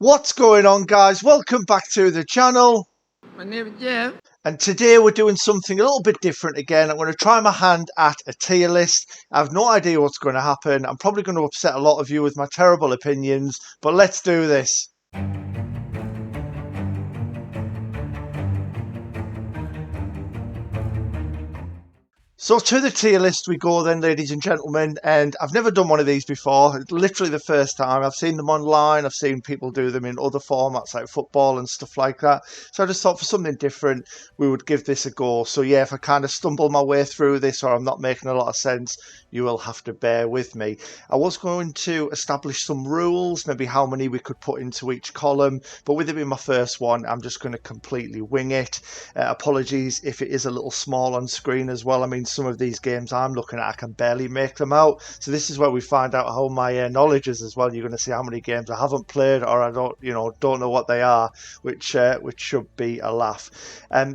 What's going on, guys? Welcome back to the channel. My name is Jeff. And today we're doing something a little bit different again. I'm going to try my hand at a tier list. I have no idea what's going to happen. I'm probably going to upset a lot of you with my terrible opinions, but let's do this. So to the tier list we go then, ladies and gentlemen, and I've never done one of these before. It's literally the first time. I've seen them online, I've seen people do them in other formats like football and stuff like that. So I just thought for something different, we would give this a go. So yeah, if I kind of stumble my way through this or I'm not making a lot of sense, you will have to bear with me. I was going to establish some rules, maybe how many we could put into each column, but with it being my first one, I'm just going to completely wing it. Apologies if it is a little small on screen as well. I mean, some of these games I'm looking at, I can barely make them out. So this is where we find out how my knowledge is as well. You're going to see how many games I haven't played or I don't know what they are, which should be a laugh.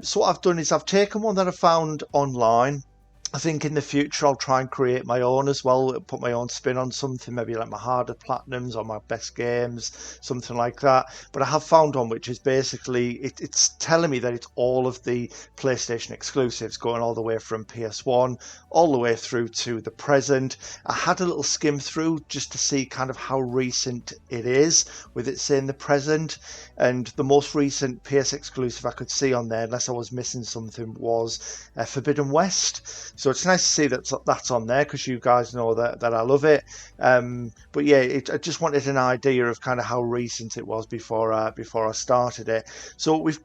So what I've done is I've taken one that I found online. I think in the future I'll try and create my own as well, put my own spin on something, maybe like my harder platinums or my best games, something like that. But I have found one which is basically, it's telling me that it's all of the PlayStation exclusives going all the way from PS1 all the way through to the present. I had a little skim through just to see kind of how recent it is with it saying the present, and the most recent PS exclusive I could see on there, unless I was missing something, was Forbidden West. So it's nice to see that that's on there because you guys know that I love it. But yeah, I just wanted an idea of kind of how recent it was before I started it. So we've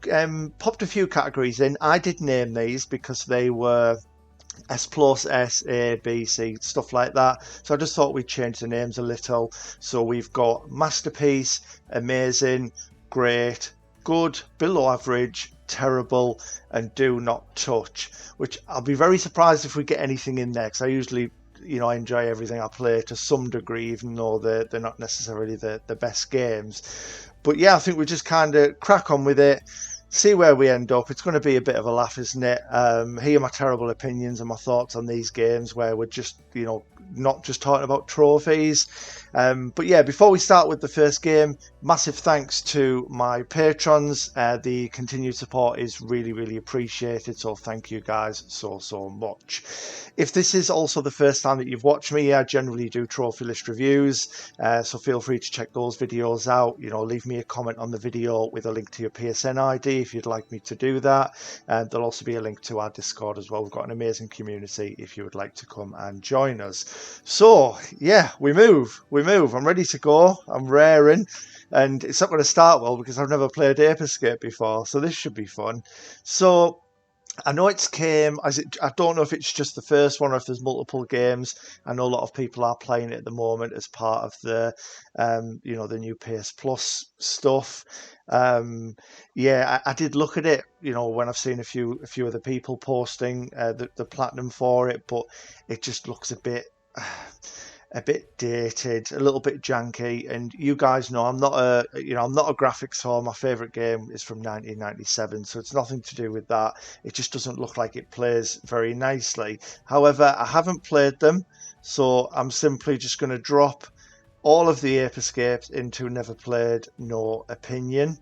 popped a few categories in. I did name these because they were S+, S, A, B, C, stuff like that. So I just thought we'd change the names a little. So we've got masterpiece, amazing, great, good, below average, terrible, and do not touch, which I'll be very surprised if we get anything in there because I usually I enjoy everything I play to some degree, even though they're not necessarily the best games. But yeah, I think we just kind of crack on with it, see where we end up. It's going to be a bit of a laugh, isn't it? Hear my terrible opinions and my thoughts on these games where we're just not just talking about trophies. But yeah, before we start with the first game, massive thanks to my patrons. The continued support is really, really appreciated. So thank you guys so much. If this is also the first time that you've watched me, I generally do trophy list reviews. So feel free to check those videos out. Leave me a comment on the video with a link to your PSN ID if you'd like me to do that. And there'll also be a link to our Discord as well. We've got an amazing community if you would like to come and join us. So yeah, we move. I'm ready to go. I'm raring, and it's not going to start well because I've never played Ape Escape before, so this should be fun. So I know I don't know if it's just the first one or if there's multiple games. I know a lot of people are playing it at the moment as part of the the new PS Plus stuff. Yeah, I did look at it, when I've seen a few other people posting the platinum for it, but it just looks a bit dated, a little bit janky, and you guys know I'm not a graphics whore. My favorite game is from 1997, so it's nothing to do with that. It just doesn't look like it plays very nicely. However, I haven't played them, so I'm simply just going to drop all of the Ape Escapes into never played, no opinion.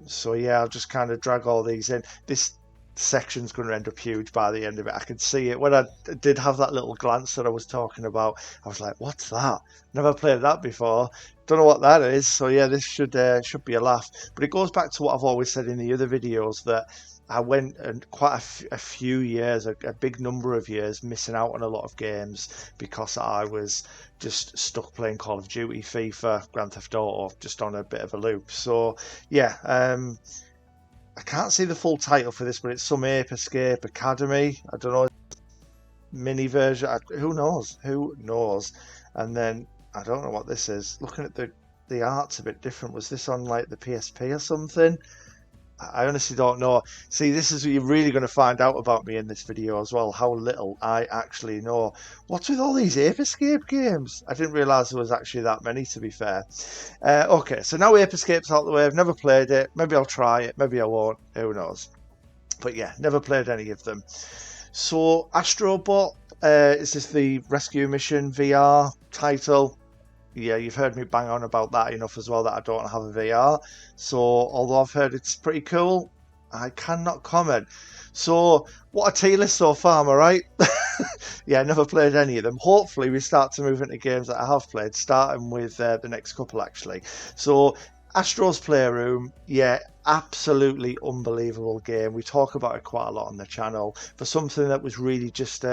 So yeah, I'll just kind of drag all these in. This section's going to end up huge by the end of it. I can see it. When I did have that little glance that I was talking about, I was like, what's that? Never played that before. Don't know what that is. So yeah, this should be a laugh. But it goes back to what I've always said in the other videos, that I went and quite a few years, a big number of years, missing out on a lot of games because I was just stuck playing Call of Duty, FIFA, Grand Theft Auto, just on a bit of a loop. So yeah, I can't see the full title for this, but it's some Ape Escape Academy. I don't know, mini version. Who knows? And then I don't know what this is. Looking at the art's a bit different. Was this on like the PSP or something? I honestly don't know. See, this is what you're really going to find out about me in this video as well, how little I actually know. What's with all these Ape Escape games? I didn't realise there was actually that many, to be fair. Okay, so now Ape Escape's out the way. I've never played it. Maybe I'll try it. Maybe I won't. Who knows? But yeah, never played any of them. So, Astrobot, is this the Rescue Mission VR title? Yeah, you've heard me bang on about that enough as well that I don't have a VR. So, although I've heard it's pretty cool, I cannot comment. So, what a tier list so far, am I right? Yeah, I never played any of them. Hopefully, we start to move into games that I have played, starting with the next couple actually. So, Astro's Playroom, yeah, absolutely unbelievable game. We talk about it quite a lot on the channel for something that was really just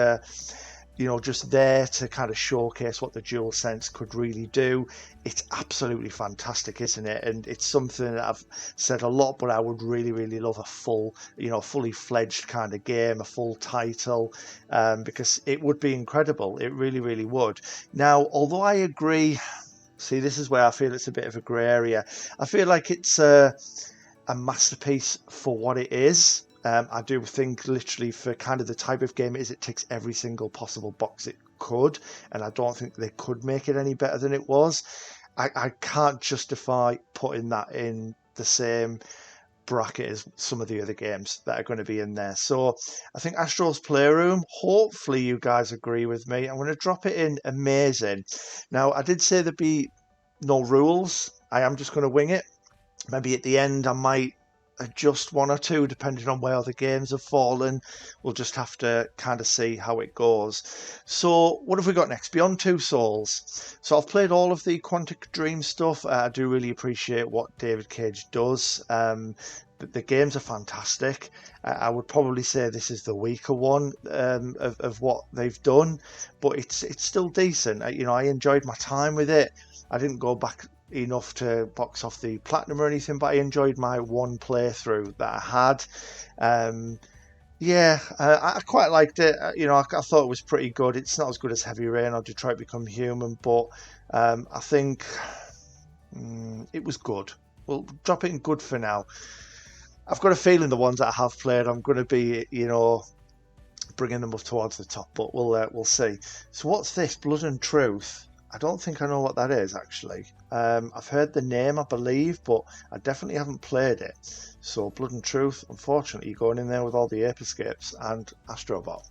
just there to kind of showcase what the dual sense could really do. It's absolutely fantastic, isn't it? And it's something that I've said a lot, but I would really, really love a full, fully fledged kind of game, a full title, because it would be incredible. It really, really would. Now, although I agree, see, this is where I feel it's a bit of a grey area. I feel like it's a masterpiece for what it is. I do think literally for kind of the type of game it is, it ticks every single possible box it could, and I don't think they could make it any better than it was. I can't justify putting that in the same bracket as some of the other games that are going to be in there. So I think Astro's Playroom, hopefully you guys agree with me. I'm going to drop it in amazing. Now, I did say there'd be no rules. I am just going to wing it. Maybe at the end I might adjust one or two depending on where the games have fallen. We'll just have to kind of see how it goes. So what have we got next? Beyond Two Souls. So I've played all of the Quantic Dream stuff. I do really appreciate what David Cage does. The games are fantastic. I would probably say this is the weaker one of what they've done, but it's still decent. I enjoyed my time with it. I didn't go back enough to box off the platinum or anything, but I enjoyed my one playthrough that I had. I quite liked it. I thought it was pretty good. It's not as good as Heavy Rain or Detroit Become Human, but I think it was good. We'll drop it in good for now. I've got a feeling the ones that I have played, I'm going to be, bringing them up towards the top, but we'll see. So what's this? Blood and Truth. I don't think I know what that is, actually. I've heard the name, I believe, but I definitely haven't played it. So, Blood and Truth, unfortunately, going in there with all the Ape Escapes and Astrobot.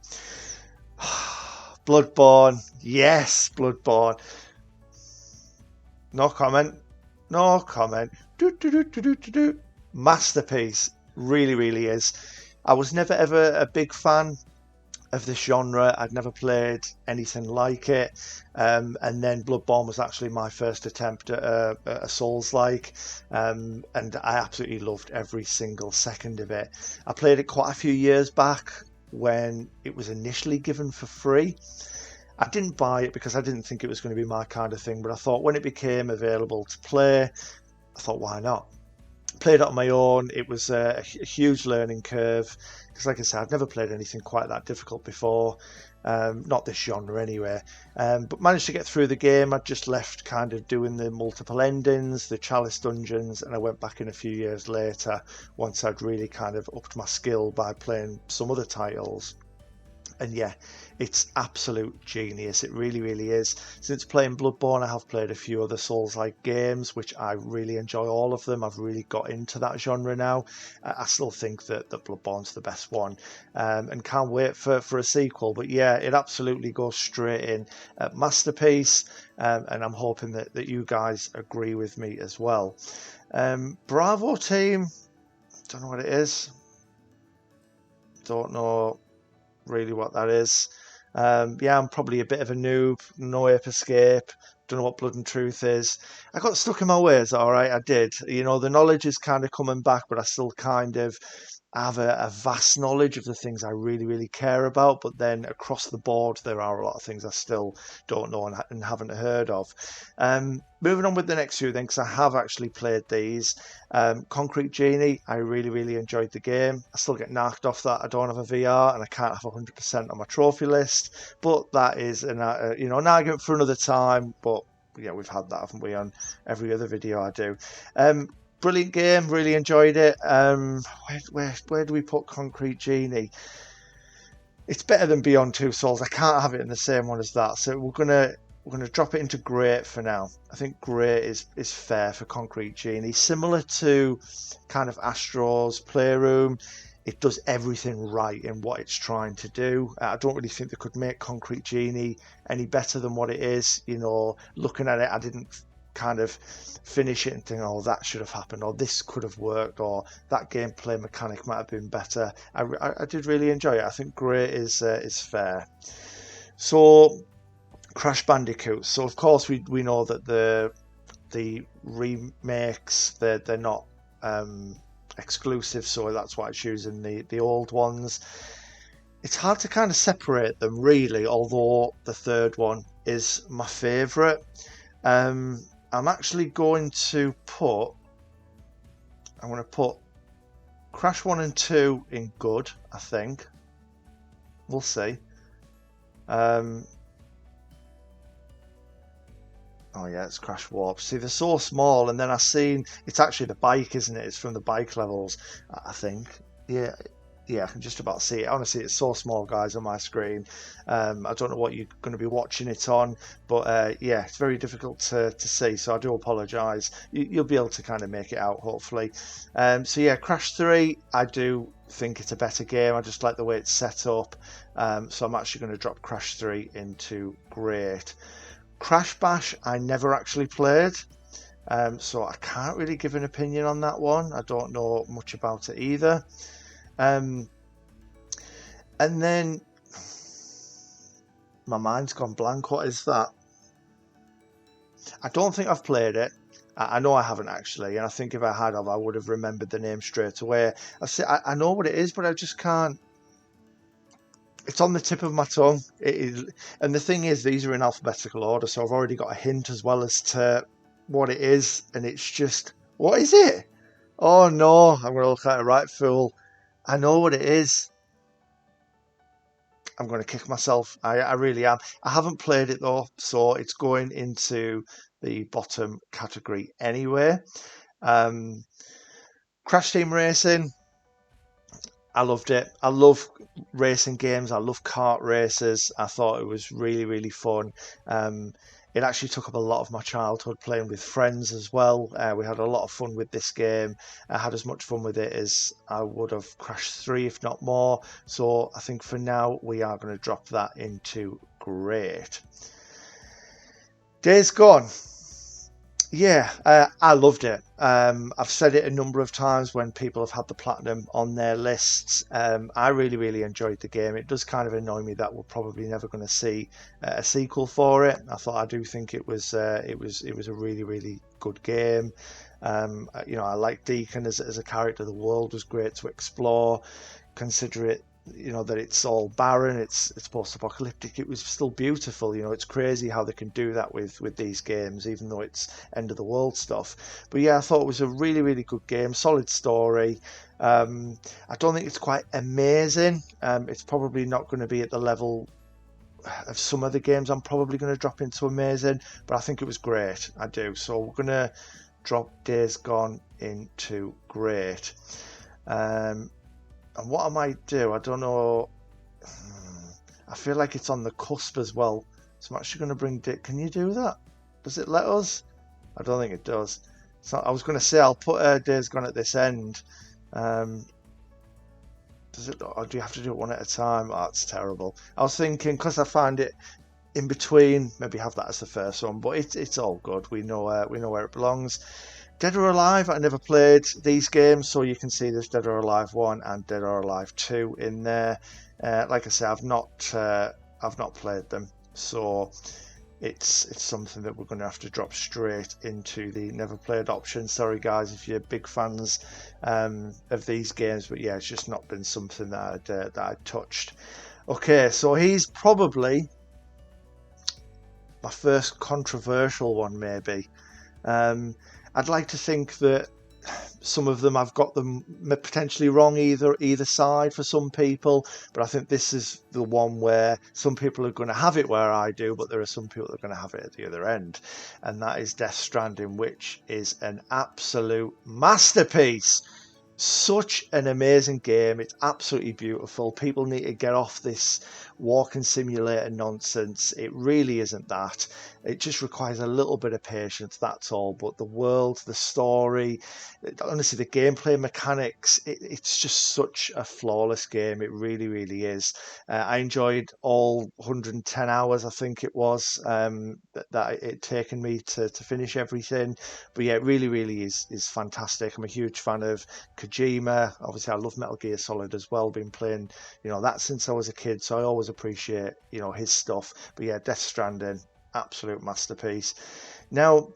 Bloodborne. Yes, Bloodborne. No comment. No comment. Masterpiece. Really, really is. I was never, ever a big fan of this genre. I'd never played anything like it, and then Bloodborne was actually my first attempt at a Souls-like, and I absolutely loved every single second of it. I played it quite a few years back when it was initially given for free. I didn't buy it because I didn't think it was going to be my kind of thing, but I thought when it became available to play, I thought, why not? Played it on my own. It was a huge learning curve because, like I said, I've never played anything quite that difficult before, not this genre anyway, but managed to get through the game. I just left kind of doing the multiple endings, the chalice dungeons, and I went back in a few years later once I'd really kind of upped my skill by playing some other titles. And yeah, it's absolute genius. It really, really is. Since playing Bloodborne, I have played a few other Souls-like games, which I really enjoy all of them. I've really got into that genre now. I still think that Bloodborne's the best one, and can't wait for a sequel. But yeah, it absolutely goes straight in. Masterpiece, and I'm hoping that you guys agree with me as well. Bravo Team, don't know what it is. Don't know really what that is. I'm probably a bit of a noob. No Ape Escape. Don't know what Blood and Truth is. I got stuck in my ways, all right. I did. The knowledge is kind of coming back, but I still kind of have a vast knowledge of the things I really, really care about. But then across the board, there are a lot of things I still don't know and haven't heard of. Moving on with the next few then, because I have actually played these. Concrete Genie, I really, really enjoyed the game. I still get knocked off that I don't have a VR and I can't have 100% on my trophy list. But that is an argument for another time. But yeah, we've had that, haven't we, on every other video I do. Brilliant game, really enjoyed it. Where do we put Concrete Genie? It's better than Beyond Two Souls. I can't have it in the same one as that, so we're gonna drop it into Great for now. I think Great is fair for Concrete Genie, similar to kind of Astro's Playroom. it does everything right in what it's trying to do. I don't really think they could make Concrete Genie any better than what it is. You know, looking at it, I didn't kind of finish it and think, oh, that should have happened, or this could have worked, or that gameplay mechanic might have been better. I did really enjoy it. I think great is fair. So Crash Bandicoot. So of course we know that the remakes they're not exclusive, so that's why I'm choosing the old ones. It's hard to kind of separate them really, although the third one is my favourite. I'm actually going to put Crash 1 and 2 in good, I think. We'll see. Oh yeah, it's Crash Warp. See, they're so small, and then I seen it's actually the bike, isn't it? It's from the bike levels, I think. Yeah, I can just about see it. Honestly, it's so small, guys, on my screen. I don't know what you're going to be watching it on, but yeah, it's very difficult to see, so I do apologise. You'll be able to kind of make it out, hopefully. So yeah, Crash 3, I do think it's a better game. I just like the way it's set up. So I'm actually going to drop Crash 3 into great. Crash Bash, I never actually played. So I can't really give an opinion on that one. I don't know much about it either. And then my mind's gone blank. What is that? I don't think I've played it. I know I haven't actually, and I think if I had, I would have remembered the name straight away. I know what it is, but I just can't. It's on the tip of my tongue. It is, and the thing is, these are in alphabetical order, so I've already got a hint as well as to what it is, and it's just, what is it? Oh no, I'm going to look like a right fool. I know what it is. I'm going to kick myself. I really am. I haven't played it though, so it's going into the bottom category anyway. Crash Team Racing. I loved it. I love racing games. I love kart races. I thought it was really, really fun. It actually took up a lot of my childhood playing with friends as well. We had a lot of fun with this game. I had as much fun with it as I would have Crash 3, if not more. So I think for now, we are going to drop that into great. Days Gone. Yeah, I loved it. I've said it a number of times when people have had the platinum on their lists. I really, really enjoyed the game. It does kind of annoy me that we're probably never going to see a sequel for it. I do think it was a really, really good game. You know, I like Deacon as a character. The world was great to explore. Consider it, you know, that it's all barren, it's post-apocalyptic. It was still beautiful. You know, it's crazy how they can do that with these games, even though it's end of the world stuff. But yeah, I thought it was a really, really good game, solid story. I don't think it's quite amazing. It's probably not going to be at the level of some of the games I'm probably going to drop into amazing, but I think it was great. I do. So we're going to drop Days Gone into great. And what I might do, I don't know. I feel like it's on the cusp as well. So I'm actually going to bring Dick. Can you do that? Does it let us? I don't think it does. So I was going to say I'll put Days Gone at this end. Does it? Or do you have to do it one at a time? Oh, that's terrible. I was thinking because I find it in between, maybe have that as the first one. But it's all good. We know where it belongs. Dead or Alive, I never played these games, so you can see there's Dead or Alive 1 and Dead or Alive 2 in there. Like I say, I've not played them, so it's something that we're going to have to drop straight into the never played option. Sorry guys if you're big fans of these games, but yeah, it's just not been something that I'd touched. Okay, so he's probably my first controversial one, maybe. I'd like to think that some of them I've got them potentially wrong either side for some people, but I think this is the one where some people are going to have it where I do, but there are some people that are going to have it at the other end, and that is Death Stranding, which is an absolute masterpiece. Such an amazing game. It's absolutely beautiful. People need to get off this walking simulator nonsense. It really isn't that. It just requires a little bit of patience, that's all. But the world, the story, honestly, the gameplay mechanics, it's just such a flawless game. It really, really is. I enjoyed all 110 hours, I think it was, that it taken me to finish everything. But yeah, it really, really is fantastic. I'm a huge fan of Kojima. Obviously, I love Metal Gear Solid as well. Been playing, that since I was a kid, so I always appreciate, his stuff. But yeah, Death Stranding, absolute masterpiece. Now,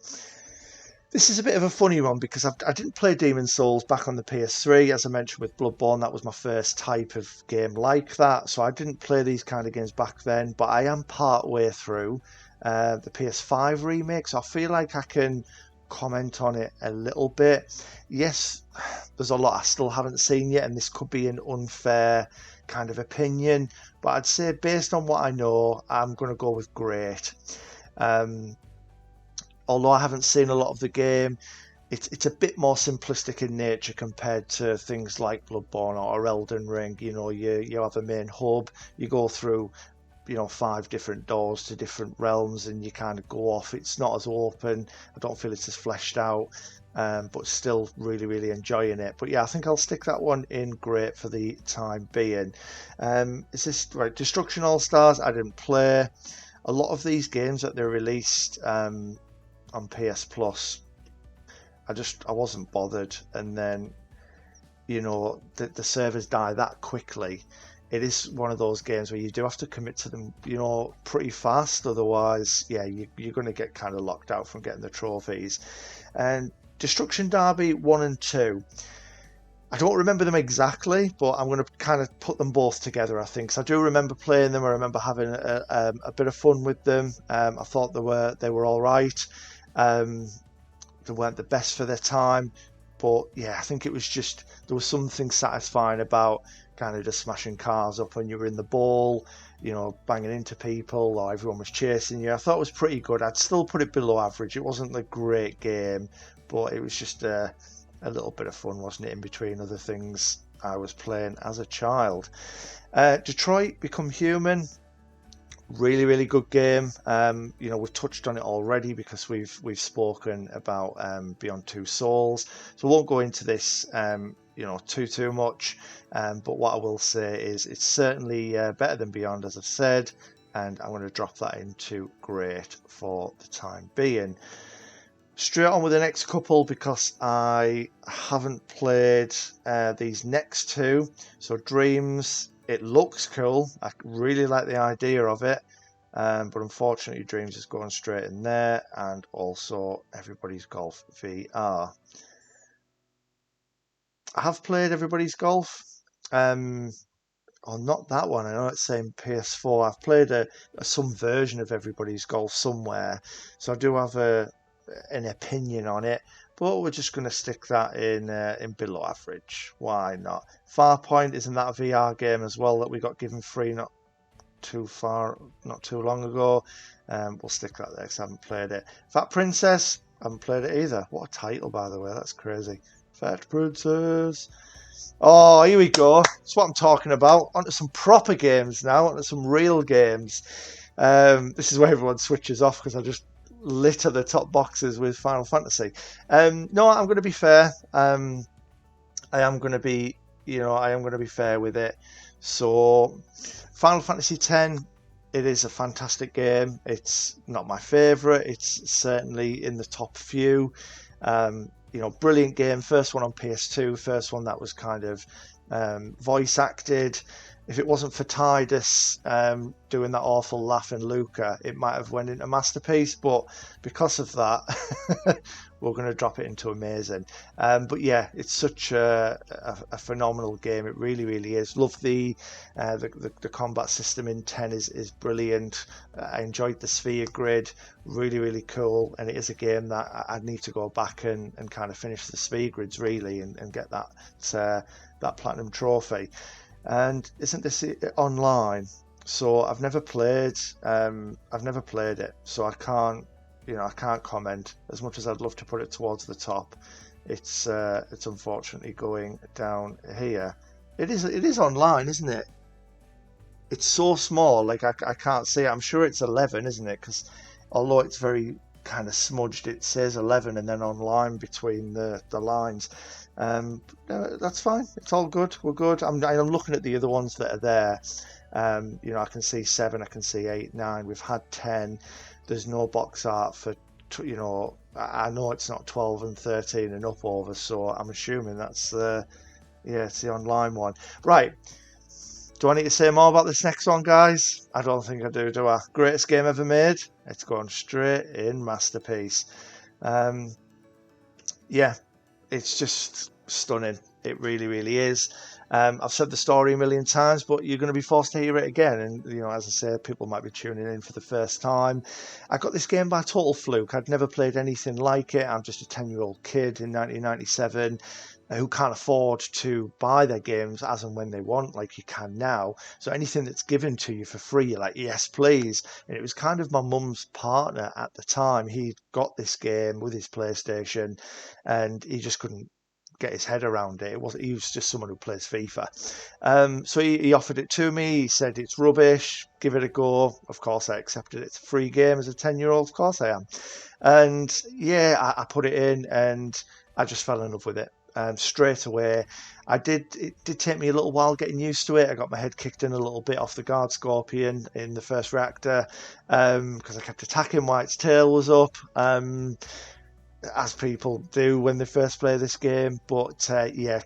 this is a bit of a funny one because I didn't play Demon's Souls back on the PS3. As I mentioned with Bloodborne, that was my first type of game like that. So I didn't play these kind of games back then, but I am part way through the PS5 remake, so I feel like I can comment on it a little bit. Yes, there's a lot I still haven't seen yet, and this could be an unfair kind of opinion, but I'd say based on what I know, I'm going to go with great. Although I haven't seen a lot of the game, it's a bit more simplistic in nature compared to things like Bloodborne or Elden Ring. You have a main hub, you go through 5 different doors to different realms, and you kind of go off. It's not as open. I don't feel it's as fleshed out, but still really, really enjoying it. But yeah, I think I'll stick that one in great for the time being. Is this right? Destruction All Stars, I didn't play. A lot of these games that they released on PS Plus, I wasn't bothered, and then the servers die that quickly. It is one of those games where you do have to commit to them, pretty fast. Otherwise, yeah, you're going to get kind of locked out from getting the trophies. And Destruction Derby 1 and 2, I don't remember them exactly, but I'm going to kind of put them both together, I think. So I do remember playing them. I remember having a bit of fun with them. I thought they were all right. They weren't the best for their time, but yeah, I think it was just, there was something satisfying about kind of just smashing cars up when you were in the ball, banging into people, or everyone was chasing you. I thought it was pretty good. I'd still put it below average. It wasn't a great game, but it was just a little bit of fun, wasn't it, in between other things I was playing as a child. Detroit Become Human, really, really good game. We've touched on it already because we've spoken about Beyond Two Souls, so we won't go into this too much. But what I will say is it's certainly better than Beyond, as I've said, and I'm going to drop that into great for the time being. Straight on with the next couple because I haven't played these next two. So Dreams, it looks cool. I really like the idea of it. But unfortunately Dreams is going straight in there, and also Everybody's Golf VR. I have played Everybody's Golf. Not that one. I know it's saying PS4. I've played some version of Everybody's Golf somewhere, so I do have an opinion on it. But we're just going to stick that in below average. Why not? Farpoint, isn't that a VR game as well that we got given free not too long ago? We'll stick that there because I haven't played it. Fat Princess, I haven't played it either. What a title, by the way. That's crazy. Fat Princess. Oh, here we go. That's what I'm talking about. Onto some proper games now. Onto some real games. This is where everyone switches off because I just litter the top boxes with Final Fantasy. No, I'm going to be fair. I am going to be fair with it. So, Final Fantasy X, it is a fantastic game. It's not my favourite. It's certainly in the top few. Brilliant game. First one on PS2. First one that was kind of voice acted. If it wasn't for Tidus doing that awful laugh in Luca, it might have went into masterpiece. But because of that, we're going to drop it into amazing. But yeah, it's such a phenomenal game. It really, really is. Love the combat system in 10 is brilliant. I enjoyed the sphere grid. Really, really cool. And it is a game that I need to go back and kind of finish the sphere grids really and get that platinum trophy. And isn't this online? So I've never played it, so I can't comment. As much as I'd love to put it towards the top, It's unfortunately going down here. It is online, isn't it? It's so small, like I can't see it. I'm sure it's 11, isn't it? Because although it's very kind of smudged, it says 11 and then online between the lines. No, that's fine. It's all good. We're good. I'm looking at the other ones that are there. I can see 7, I can see 8, 9. We've had 10. There's no box art for, I know it's not 12 and 13 and up over, so I'm assuming that's it's the online one. Right. Do I need to say more about this next one, guys? I don't think I do I? Greatest game ever made? It's going straight in masterpiece. Yeah, it's just stunning. It really, really is. I've said the story a million times, but you're going to be forced to hear it again. And, as I say, people might be tuning in for the first time. I got this game by total fluke. I'd never played anything like it. I'm just a 10-year-old kid in 1997 who can't afford to buy their games as and when they want, like you can now. So anything that's given to you for free, you're like, yes, please. And it was kind of my mum's partner at the time. He got this game with his PlayStation, and he just couldn't get his head around it. He was just someone who plays FIFA. So he offered it to me. He said it's rubbish, give it a go. Of course I accepted it. It's a free game as a 10-year-old. Of course I am. And yeah, I put it in and I just fell in love with it. Straight away. It did take me a little while getting used to it. I got my head kicked in a little bit off the guard scorpion in the first reactor because I kept attacking while its tail was up. As people do when they first play this game, but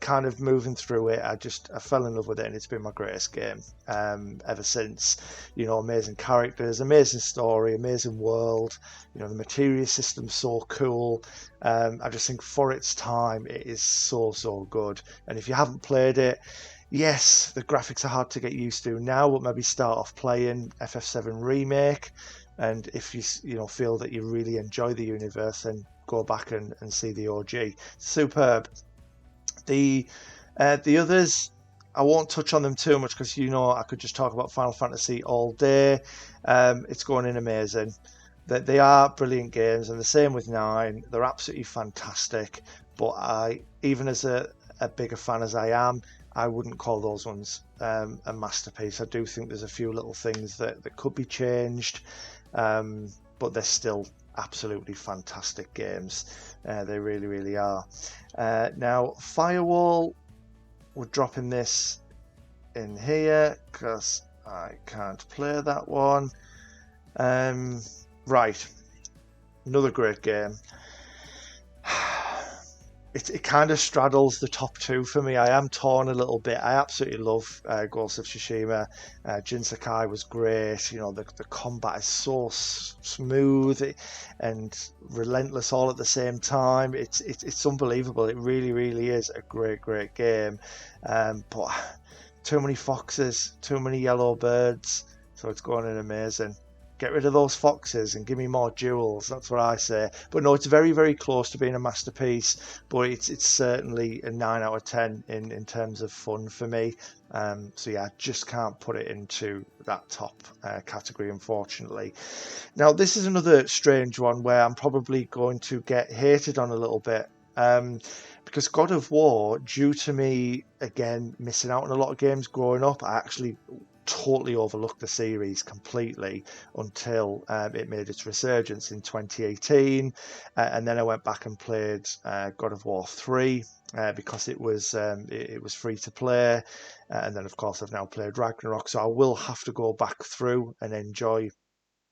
kind of moving through it, I fell in love with it, and it's been my greatest game ever since. Amazing characters, amazing story, amazing world. The materia system's so cool. I just think for its time, it is so good. And if you haven't played it, yes, the graphics are hard to get used to now, but maybe start off playing FF7 Remake. And if you feel that you really enjoy the universe, then go back and see the OG. Superb. The others, I won't touch on them too much because I could just talk about Final Fantasy all day. It's going in amazing. They are brilliant games, and the same with 9. They're absolutely fantastic. But even as a bigger fan as I am, I wouldn't call those ones a masterpiece. I do think there's a few little things that could be changed, but they're still absolutely fantastic games. They really, really are. Now, Firewall, we're dropping this in here because I can't play that one. Right, another great game. It kind of straddles the top 2 for me. I am torn a little bit. I absolutely love Ghost of Tsushima. Jin Sakai was great. The combat is so smooth and relentless all at the same time. It's unbelievable. It really, really is a great game. But too many foxes, too many yellow birds. So it's going in amazing. Get rid of those foxes and give me more jewels. That's what I say. But no, it's very, very close to being a masterpiece. But it's certainly a 9 out of 10 in terms of fun for me. So yeah, I just can't put it into that top category, unfortunately. Now, this is another strange one where I'm probably going to get hated on a little bit. Because God of War, due to me, again, missing out on a lot of games growing up, I actually totally overlooked the series completely until it made its resurgence in 2018, and then I went back and played God of War 3 because it was free to play, and then of course I've now played Ragnarok, so I will have to go back through and enjoy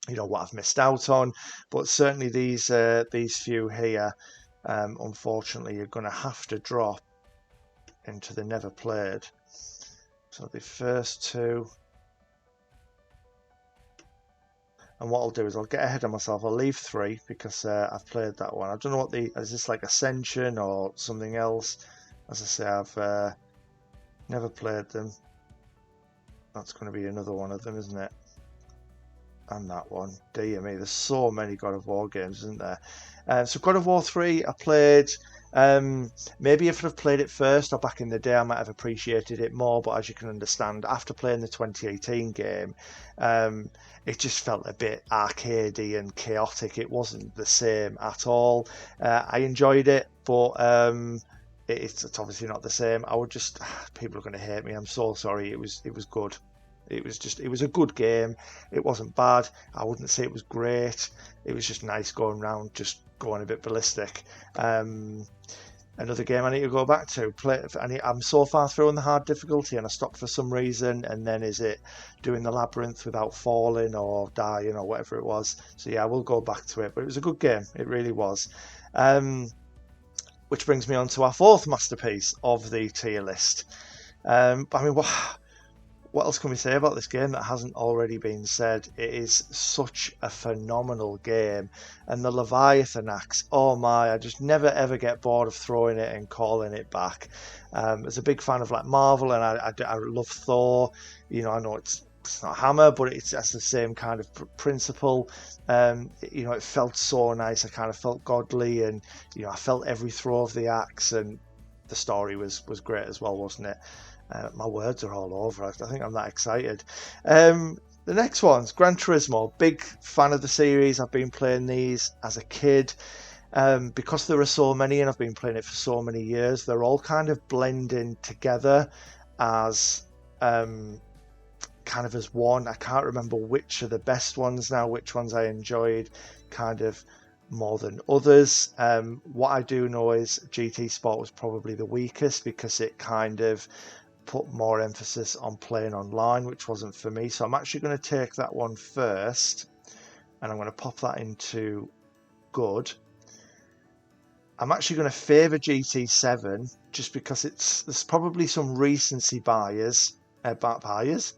what I've missed out on. But certainly these few here, unfortunately, you're going to have to drop into the never played. So the first 2. And what I'll do is I'll get ahead of myself. I'll leave 3 because I've played that one. I don't know what is this like Ascension or something else? As I say, I've never played them. That's going to be another one of them, isn't it? And that one. Dear me, there's so many God of War games, isn't there? So God of War 3, I played. Maybe if I'd played it first or back in the day, I might have appreciated it more. But as you can understand, after playing the 2018 game, um, it just felt a bit arcadey and chaotic. It wasn't the same at all. I enjoyed it, but it's obviously not the same. I would just people are going to hate me. I'm so sorry. It was good. It was a good game. It wasn't bad. I wouldn't say it was great. It was just nice going around, just going a bit ballistic. Um, Another game I need to go back to. I'm so far through in the hard difficulty, and I stopped for some reason. And then is it doing the labyrinth without falling or dying or whatever it was? So yeah, I will go back to it. But it was a good game. It really was. Um, which brings me on to our fourth masterpiece of the tier list. I mean, what else can we say about this game that hasn't already been said? It is such a phenomenal game. And the Leviathan axe, oh my, I just never ever get bored of throwing it and calling it back. As a big fan of like Marvel, and I love Thor. I know it's not hammer, but that's the same kind of principle. It felt so nice. I kind of felt godly, and I felt every throw of the axe, and the story was great as well, wasn't it? My words are all over. I think I'm that excited. The next one's Gran Turismo. Big fan of the series. I've been playing these as a kid. Because there are so many and I've been playing it for so many years, they're all kind of blending together as kind of as one. I can't remember which are the best ones now, which ones I enjoyed kind of more than others. What I do know is GT Sport was probably the weakest because it kind of put more emphasis on playing online, which wasn't for me. So I'm actually going to take that one first, and I'm going to pop that into good. I'm actually going to favour GT7 just because there's probably some recency bias. Bias.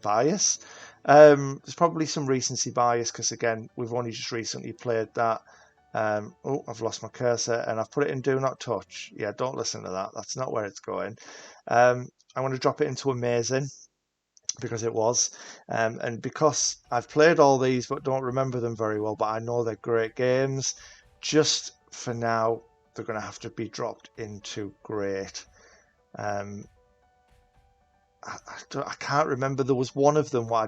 There's probably some recency bias because again, we've only just recently played that. I've lost my cursor and I've put it in Do Not Touch. Yeah, don't listen to that. That's not where it's going. I want to drop it into amazing because it was. And because I've played all these but don't remember them very well, but I know they're great games, just for now, they're going to have to be dropped into great. I can't remember. There was one of them where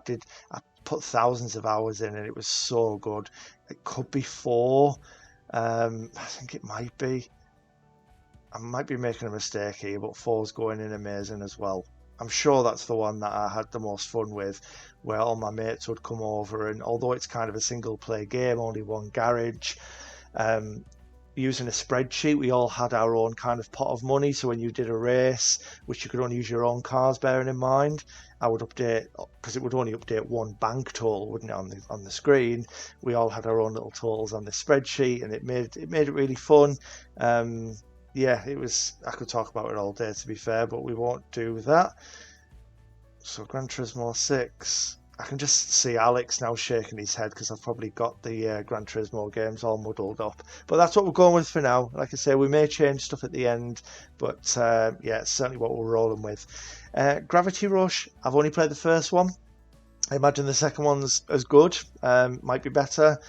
I put thousands of hours in and it was so good. It could be 4. I think it might be. I might be making a mistake here, but 4's going in amazing as well. I'm sure that's the one that I had the most fun with, where all my mates would come over, and although it's kind of a single player game, only one garage, using a spreadsheet, we all had our own kind of pot of money. So when you did a race, which you could only use your own cars, bearing in mind, I would update, because it would only update one bank total, wouldn't it, on the screen. We all had our own little totals on the spreadsheet, and it made it really fun. Yeah, it was. I could talk about it all day, to be fair, but we won't do that. So Gran Turismo 6. I can just see Alex now shaking his head because I've probably got the Gran Turismo games all muddled up. But that's what we're going with for now. Like I say, we may change stuff at the end, but yeah, it's certainly what we're rolling with. Gravity Rush. I've only played the first one. I imagine the second one's as good. Might be better.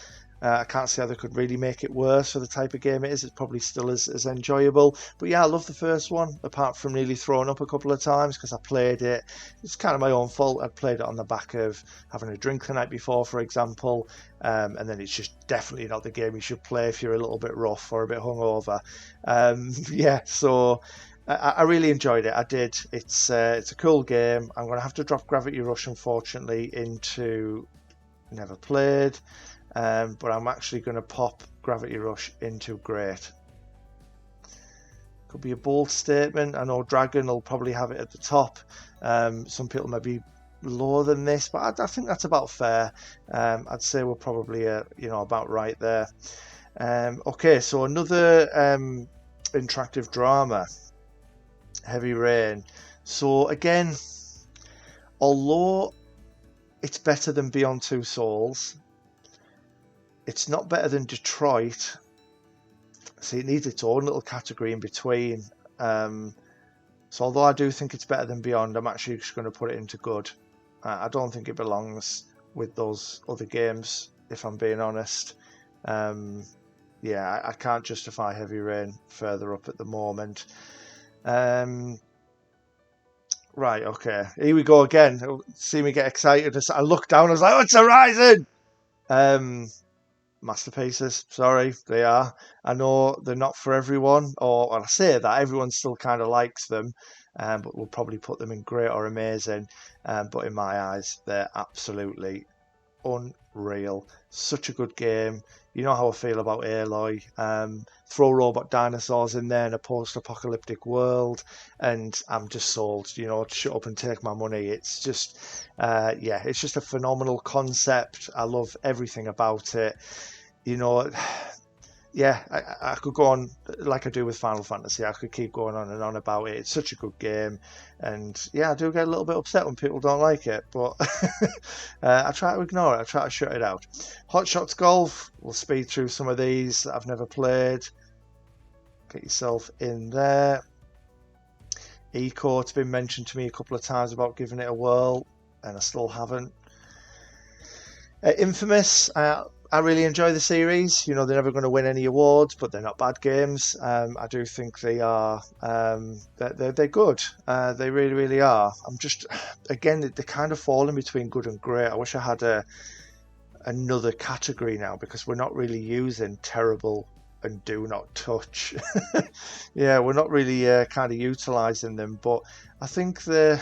I can't see how they could really make it worse for the type of game it is. It's probably still as enjoyable. But yeah, I love the first one, apart from nearly throwing up a couple of times because I played it. It's kind of my own fault. I played it on the back of having a drink the night before, for example. And then it's just definitely not the game you should play if you're a little bit rough or a bit hungover. Yeah, so I really enjoyed it. I did. It's a cool game. I'm going to have to drop Gravity Rush, unfortunately, into never played. But I'm actually going to pop Gravity Rush into great. Could be a bold statement. I know Dragon will probably have it at the top. Some people may be lower than this, but I think that's about fair. I'd say we're probably about right there. Okay, so another interactive drama, Heavy Rain. So again, although it's better than Beyond Two Souls, it's not better than Detroit. See, it needs its own little category in between. So although I do think it's better than Beyond, I'm actually just going to put it into good. I don't think it belongs with those other games, if I'm being honest. yeah, I can't justify Heavy Rain further up at the moment. Right, okay, here we go again. See me get excited. I looked down. I was like, "Oh, it's Horizon!" Masterpieces. Sorry, they are. I know they're not for everyone, or I say that everyone still kind of likes them, but we'll probably put them in great or amazing. But in my eyes, they're absolutely unreal. Such a good game. You know how I feel about Aloy. Throw robot dinosaurs in there in a post-apocalyptic world, and I'm just sold. You know, shut up and take my money. It's just, yeah, it's just a phenomenal concept. I love everything about it. You know, yeah, I could go on like I do with Final Fantasy. I could keep going on and on about it. It's such a good game, and yeah, I do get a little bit upset when people don't like it, but I try to ignore it. I try to shut it out. Hot Shots Golf. We'll speed through some of these that I've never played. Get yourself in there. Eco, it's been mentioned to me a couple of times about giving it a whirl, and I still haven't. Infamous. I really enjoy the series. You know, they're never going to win any awards, but they're not bad games. I do think they are. They're good. They really, really are. I'm just, again, they're kind of falling between good and great. I wish I had another category now, because we're not really using terrible and do not touch. Yeah, we're not really kind of utilizing them, but I think they're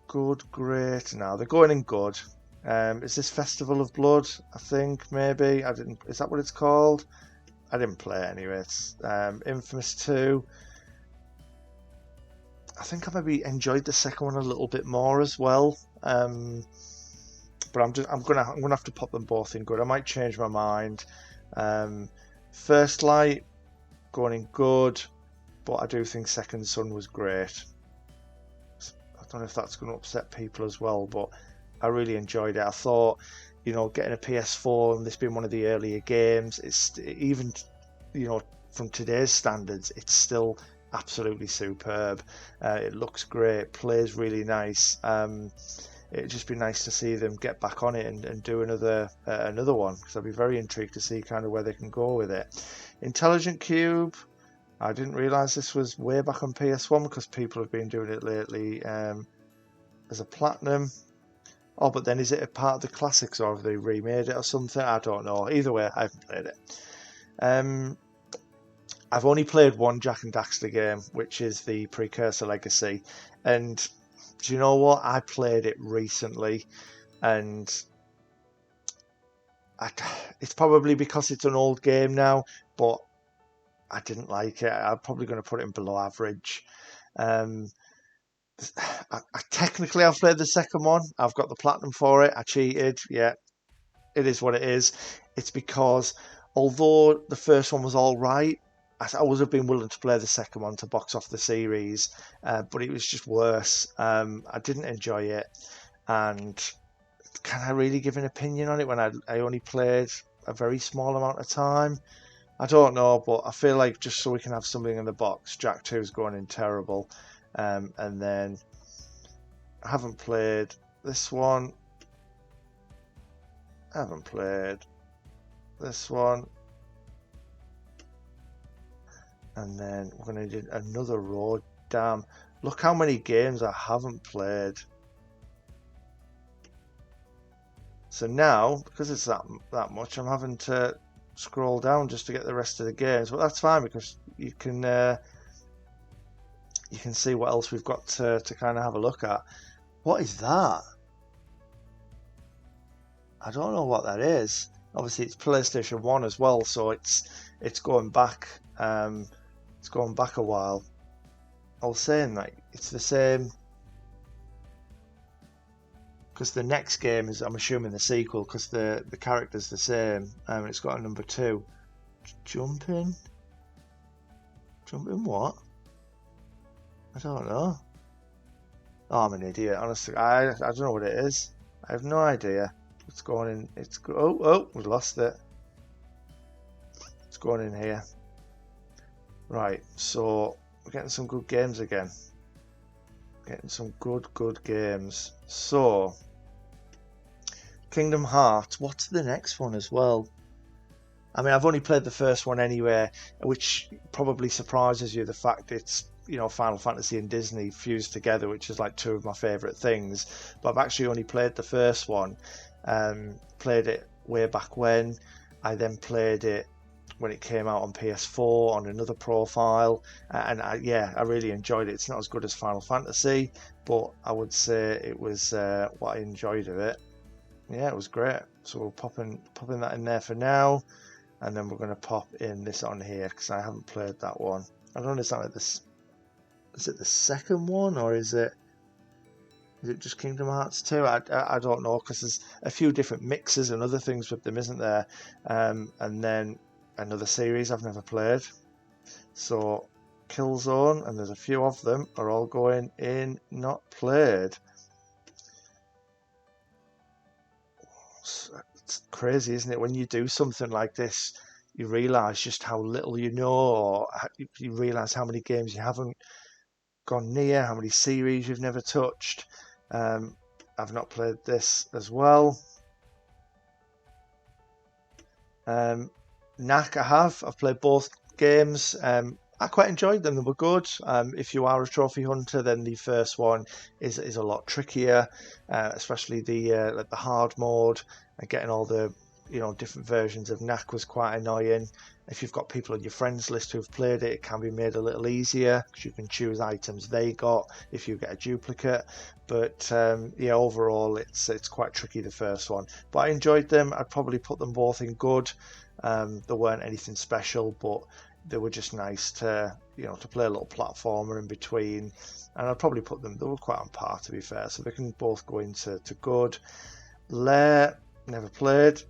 good, great. Now they're going in good. Is this Festival of Blood? I think maybe I didn't. Is that what it's called? I didn't play it anyway. It's Infamous 2. I think I maybe enjoyed the second one a little bit more as well. But I'm gonna have to pop them both in good. I might change my mind. First Light going in good, but I do think Second Son was great. I don't know if that's going to upset people as well, but I really enjoyed it. I thought, you know, getting a PS4 and this being one of the earlier games, it's even, you know, from today's standards, it's still absolutely superb. It looks great, plays really nice. It'd just be nice to see them get back on it and do another one, because I'd be very intrigued to see kind of where they can go with it. Intelligent Cube. I didn't realise this was way back on PS1, because people have been doing it lately as a platinum. Oh, but then is it a part of the classics, or have they remade it or something? I don't know. Either way, I haven't played it. I've only played one Jak and Daxter game, which is the Precursor Legacy. And do you know what? I played it recently, and it's probably because it's an old game now, but I didn't like it. I'm probably going to put it in below average. Technically, I've played the second one. I've got the platinum for it. I cheated. Yeah, it is what it is. It's because although the first one was all right, I would have been willing to play the second one to box off the series, but it was just worse. I didn't enjoy it, and can I really give an opinion on it when I only played a very small amount of time? I don't know, but I feel like just so we can have something in the box, Jak 2 is going in terrible. And then I haven't played this one. I haven't played this one. And then we're going to do another road. Damn. Look how many games I haven't played. So now, because it's that much, I'm having to scroll down just to get the rest of the games. But that's fine, because you can see what else we've got to kind of have a look at. What is that? I don't know what that is. Obviously, it's PlayStation 1 as well, so it's going back. It's going back a while. I was saying that it's the same, because the next game is, I'm assuming, the sequel, because the character's the same. It's got a number 2. Jumping what? I don't know. Oh, I'm an idiot. Honestly, I don't know what it is. I have no idea. It's going in. Oh, we lost it. It's going in here. Right. So we're getting some good games again. Getting some good games. So Kingdom Hearts. What's the next one as well? I mean, I've only played the first one anyway, which probably surprises you, the fact it's, Final Fantasy and Disney fused together, which is like two of my favourite things. But I've actually only played the first one. Played it way back when. I then played it when it came out on PS4 on another profile, and I really enjoyed it. It's not as good as Final Fantasy, but I would say it was what I enjoyed of it. Yeah, it was great. So we'll popping that in there for now. And then we're going to pop in this on here because I haven't played that one. I don't understand if this is it the second one or is it just Kingdom Hearts 2? I don't know, because there's a few different mixes and other things with them, isn't there? And then another series I've never played. So Killzone, and there's a few of them, are all going in not played. It's crazy, isn't it? When you do something like this, you realise just how little you know, or you realise how many games you haven't gone near, how many series you've never touched. I've not played this as well. Knack I have. I've played both games. I quite enjoyed them. They were good. If you are a trophy hunter, then the first one is a lot trickier, especially the hard mode, and getting all the different versions of Knack was quite annoying. If you've got people on your friends list who've played it, it can be made a little easier because you can choose items they got if you get a duplicate. But overall it's quite tricky, the first one. But I enjoyed them. I'd probably put them both in good. There weren't anything special, but they were just nice to play a little platformer in between. And I'd probably put them, they were quite on par, to be fair, so they can both go into good. Lair, never played,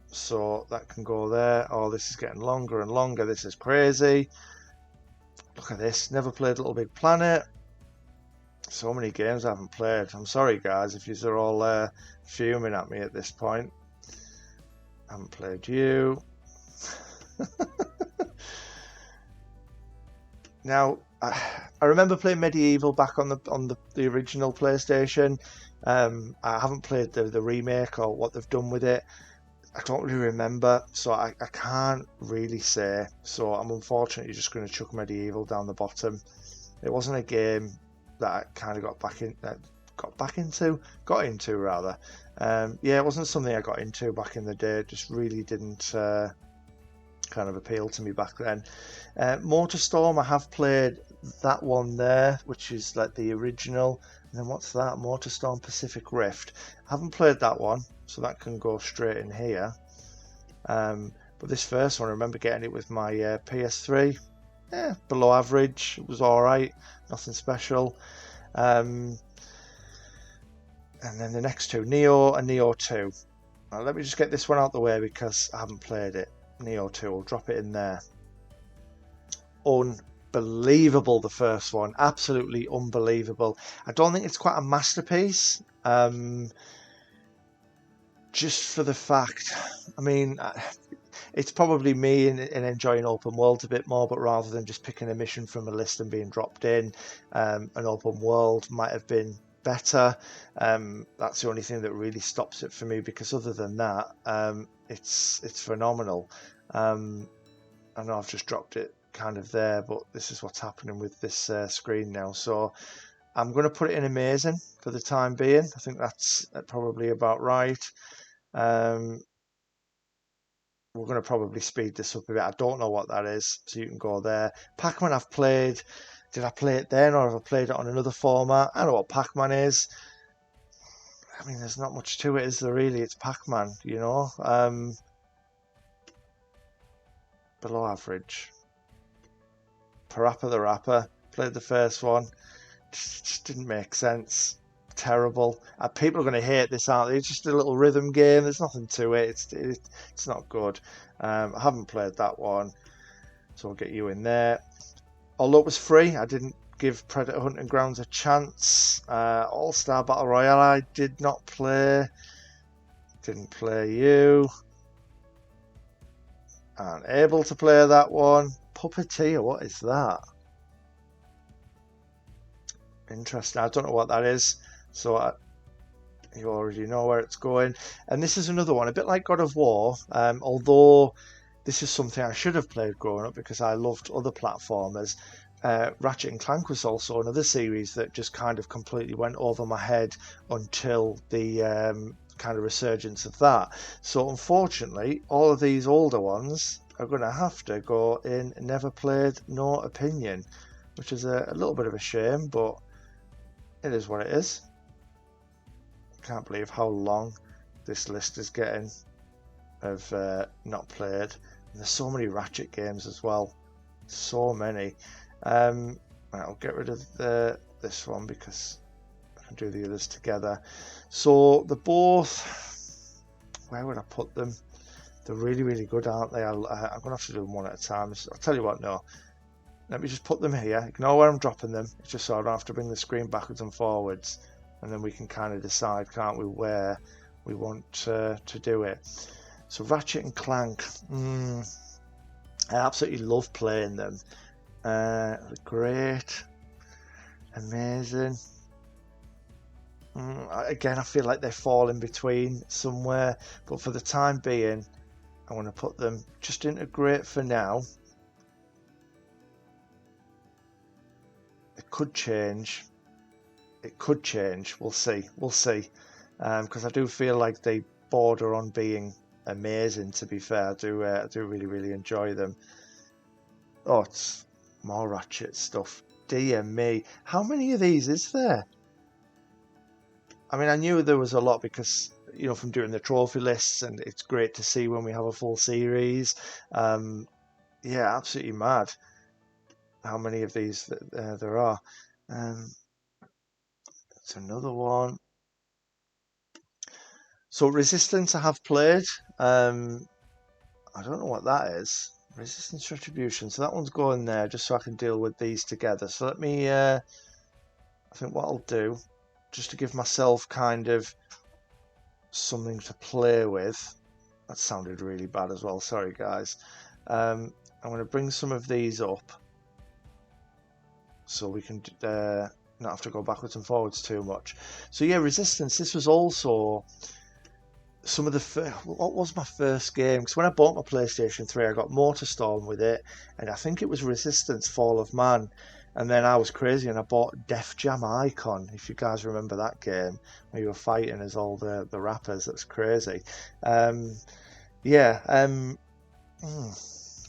so that can go there. Oh, this is getting longer and longer. This is crazy. Look at this. Never played Little Big Planet. So many games I haven't played. I'm sorry, guys, if you're all fuming at me at this point. I haven't played you. Now, I remember playing Medieval back on the original PlayStation. I haven't played the remake or what they've done with it. I don't really remember, so I can't really say. So I'm unfortunately just going to chuck Medieval down the bottom. It wasn't a game that I kind of got into rather. It wasn't something I got into back in the day. It just really didn't kind of appeal to me back then. Motorstorm, I have played that one there, which is like the original. And then what's that? Motorstorm Pacific Rift. I haven't played that one, so that can go straight in here. But this first one, I remember getting it with my PS3. Below average. It was alright. Nothing special. And then the next two, Neo and Neo 2. Now, let me just get this one out the way because I haven't played it. Neo 2, we'll drop it in there. Unbelievable, the first one. Absolutely unbelievable. I don't think it's quite a masterpiece. Just for the fact, I mean, it's probably me in enjoying open worlds a bit more, but rather than just picking a mission from a list and being dropped in, an open world might have been better. That's the only thing that really stops it for me, because other than that, it's phenomenal. I know I've just dropped it kind of there, but this is what's happening with this screen now. So I'm going to put it in amazing for the time being. I think that's probably about right. We're going to probably speed this up a bit. I don't know what that is, so you can go there. Pac-Man I've played. Did I play it then, or have I played it on another format? I know what Pac-Man is. I mean, there's not much to it, is there really? It's Pac-Man, Below average. Parappa the Rapper. Played the first one. Just didn't make sense. Terrible. People are going to hate this, aren't they? It's just a little rhythm game. There's nothing to it. It's not good. I haven't played that one, so I'll get you in there. Although it was free, I didn't give Predator Hunting Grounds a chance. All-Star Battle Royale, I did not play. Didn't play you. Aren't able to play that one. Puppeteer, what is that? Interesting. I don't know what that is. So You already know where it's going. And this is another one, a bit like God of War, although this is something I should have played growing up because I loved other platformers. Ratchet and Clank was also another series that just kind of completely went over my head until the kind of resurgence of that. So unfortunately, all of these older ones are going to have to go in never played, no opinion, which is a little bit of a shame, but it is what it is. Can't believe how long this list is getting of not played. And there's so many Ratchet games as well, so many. Right, I'll get rid of this one because I can do the others together. So they're both, where would I put them? They're really, really good, aren't they? I'm going to have to do them one at a time. I'll tell you what, no. Let me just put them here. Ignore where I'm dropping them. It's just so I don't have to bring the screen backwards and forwards. And then we can kind of decide, can't we, where we want to do it. So Ratchet and Clank. I absolutely love playing them. Great. Amazing. Again, I feel like they fall in between somewhere. But for the time being, I want to put them just into great for now. It could change. It could change. We'll see. We'll see. Because I do feel like they border on being amazing. To be fair, I do really, really enjoy them. Oh, it's more Ratchet stuff. Dear me, how many of these is there? I mean, I knew there was a lot because from doing the trophy lists, and it's great to see when we have a full series. Yeah, absolutely mad. How many of these there are? It's another one. So Resistance I have played. I don't know what that is. Resistance Retribution. So that one's going there just so I can deal with these together. So let me, I think what I'll do, just to give myself kind of something to play with. That sounded really bad as well. Sorry, guys. I'm going to bring some of these up so we can not have to go backwards and forwards too much. So yeah, Resistance. This was also some of the what was my first game? Because when I bought my PlayStation 3, I got MotorStorm with it, and I think it was Resistance: Fall of Man. And then I was crazy and I bought Def Jam Icon. If you guys remember that game, where you were fighting as all the rappers, that's crazy. Yeah.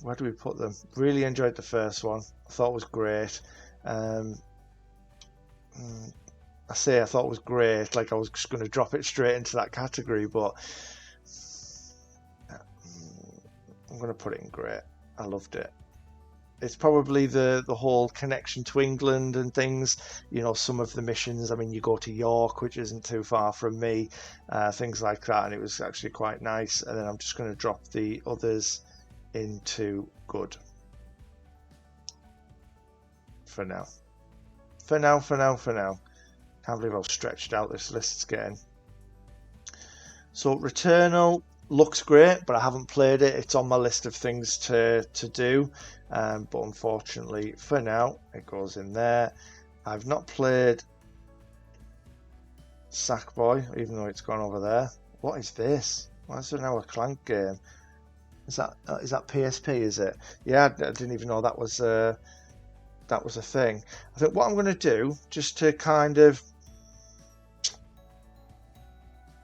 Where do we put them? Really enjoyed the first one. I thought it was great. I thought it was great. Like I was just going to drop it straight into that category, but I'm going to put it in great. I loved it. It's probably the whole connection to England and things. Some of the missions. I mean, you go to York, which isn't too far from me. Things like that, and it was actually quite nice. And then I'm just going to drop the others into good for now. For now. Can't believe how stretched out this list's getting. So Returnal looks great, but I haven't played it. It's on my list of things to do, but unfortunately for now it goes in there. I've not played Sackboy, even though it's gone over there. What is this? Why is there now a Clank game? Is that PSP? Is it? Yeah, I didn't even know that was a thing. I think what I'm going to do, just to kind of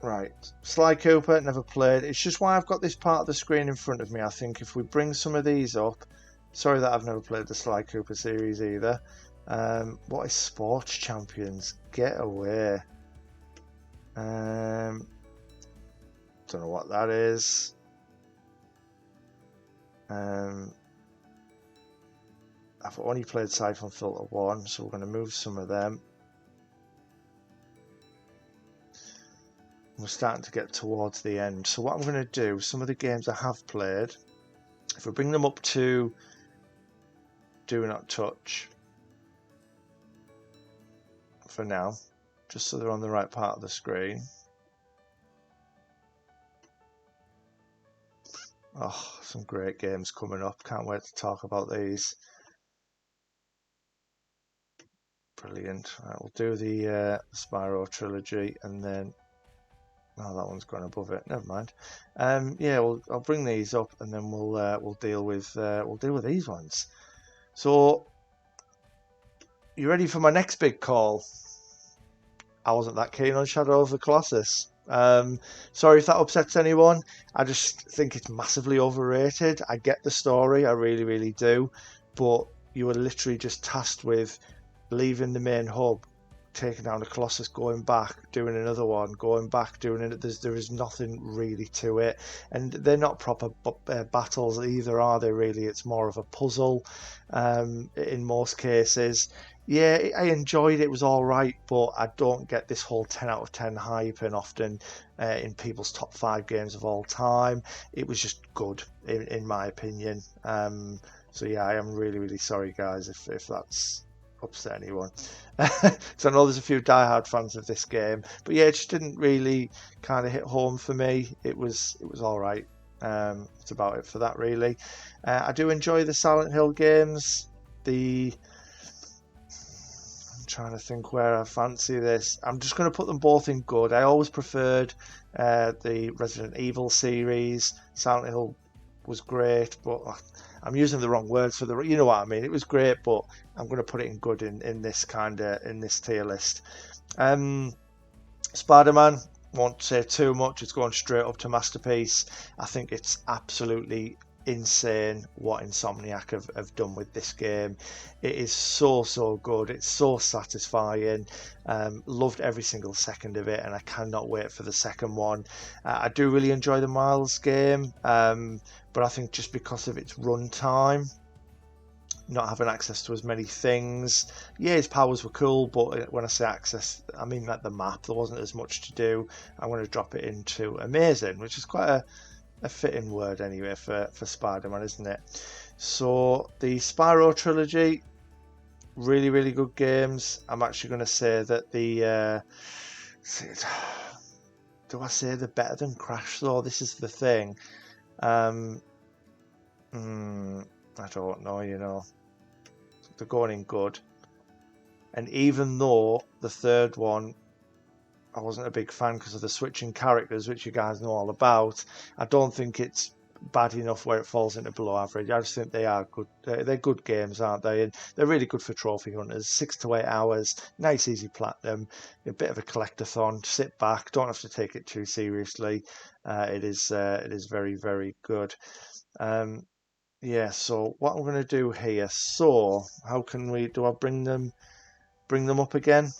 right, Sly Cooper, never played. It's just why I've got this part of the screen in front of me. I think if we bring some of these up, sorry that I've never played the Sly Cooper series either. What is Sports Champions? Get away. Don't know what that is. I've only played Siphon Filter 1, so we're going to move some of them. We're starting to get towards the end. So what I'm going to do, some of the games I have played, if we bring them up to Do Not Touch for now, just so they're on the right part of the screen. Oh, some great games coming up. Can't wait to talk about these. Brilliant. Right, we'll do the Spyro trilogy and then Oh, that one's gone above it. Never mind. Yeah, I'll bring these up, and then we'll deal with these ones. So, you ready for my next big call? I wasn't that keen on Shadow of the Colossus. Sorry if that upsets anyone. I just think it's massively overrated. I get the story, I really, really do, but you were literally just tasked with leaving the main hub, taking down the Colossus, going back, doing another one, going back, doing it. There is nothing really to it, and they're not proper battles either, are they? Really, it's more of a puzzle in most cases. Yeah, I enjoyed it. It was all right, but I don't get this whole 10 out of 10 hype, and often in people's top 5 games of all time. It was just good, in my opinion. So yeah, I am really, really sorry, guys, if that's upset anyone. So I know there's a few diehard fans of this game, but yeah, it just didn't really kind of hit home for me. It was all right. It's about it for that, really. I do enjoy the Silent Hill games. I'm trying to think where I fancy this. I'm just going to put them both in good. I always preferred the Resident Evil series. Silent Hill was great, but I'm using the wrong words for you know what I mean. It was great, but I'm going to put it in good in this tier list. Spider-Man, won't say too much. It's going straight up to masterpiece. I think it's absolutely insane what Insomniac have done with this game. It is so good. It's so satisfying. Loved every single second of it, and I cannot wait for the second one. I do really enjoy the Miles game, but I think just because of its runtime, not having access to as many things. Yeah, his powers were cool, but when I say access, I mean like the map. There wasn't as much to do. I'm going to drop it into amazing, which is quite a fitting word anyway for Spider-Man, isn't it? So the Spyro trilogy, really, really good games. I'm actually going to say that do I say they're better than Crash though? This is the thing. I don't know, they're going in good. And even though the third one, I wasn't a big fan because of the switching characters, which you guys know all about, I don't think it's bad enough where it falls into below average. I just think they are good. They're good games, aren't they? And they're really good for trophy hunters. 6 to 8 hours, nice, easy platinum, a bit of a collectathon. Sit back, don't have to take it too seriously. It is very, very good. Yeah, so what I'm going to do here, so how can do I bring them up again?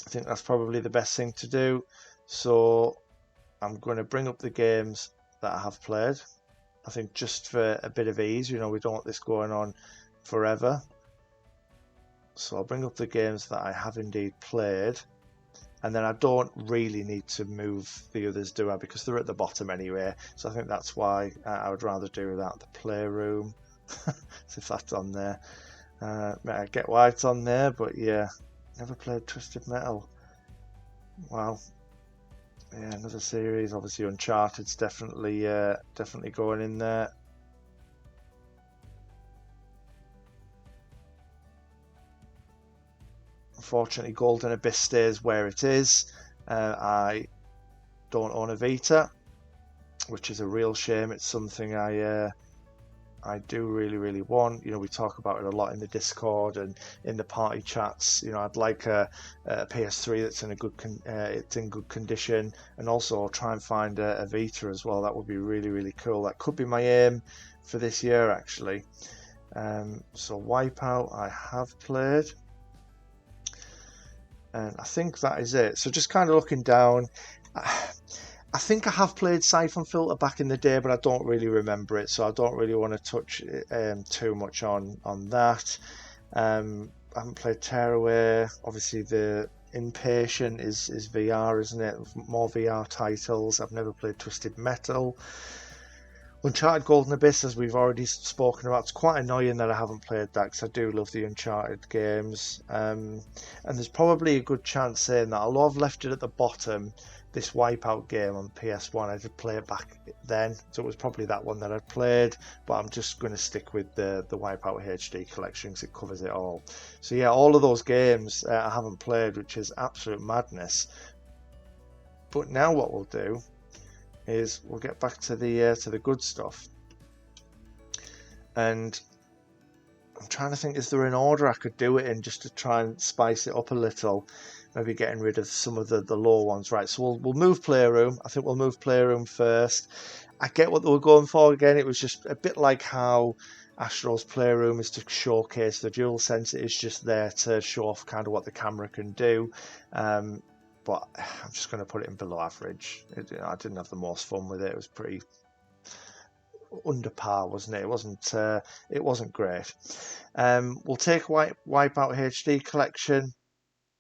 I think that's probably the best thing to do. So I'm going to bring up the games that I have played. I think just for a bit of ease, we don't want this going on forever. So I'll bring up the games that I have indeed played. And then I don't really need to move the others, do I? Because they're at the bottom anyway. So I think that's why I would rather do that. The Playroom, as if that's on there. I get why it's on there, but yeah, never played Twisted Metal. Wow. Yeah, another series. Obviously, Uncharted's definitely going in there. Unfortunately, Golden Abyss stays where it is. I don't own a Vita, which is a real shame. It's something I do really, really want. We talk about it a lot in the Discord and in the party chats. I'd like a PS3 that's in it's in good condition, and also try and find a Vita as well. That would be really, really cool. That could be my aim for this year, actually. So Wipeout I have played, and I think that is it. So just kind of looking down, I think I have played Siphon Filter back in the day, but I don't really remember it, so I don't really want to touch too much on that. I haven't played Tearaway. Obviously, the Impatient is VR, isn't it? More VR titles. I've never played Twisted Metal. Uncharted Golden Abyss, as we've already spoken about, it's quite annoying that I haven't played that because I do love the Uncharted games. And there's probably a good chance saying that, although I've left it at the bottom, this Wipeout game on PS1, I did play it back then, so it was probably that one that I played, but I'm just going to stick with the Wipeout HD collection because it covers it all. So yeah, all of those games I haven't played, which is absolute madness. But now what we'll do is we'll get back to the good stuff. And I'm trying to think, is there an order I could do it in just to try and spice it up a little? Maybe getting rid of some of the low ones. Right, so we'll move Playroom. I think we'll move Playroom first. I get what they were going for again. It was just a bit like how Astro's Playroom is to showcase the DualSense. It is just there to show off kind of what the camera can do. But I'm just going to put it in below average. I didn't have the most fun with it. It was pretty under par, wasn't it? It wasn't great. We'll take Wipeout HD collection.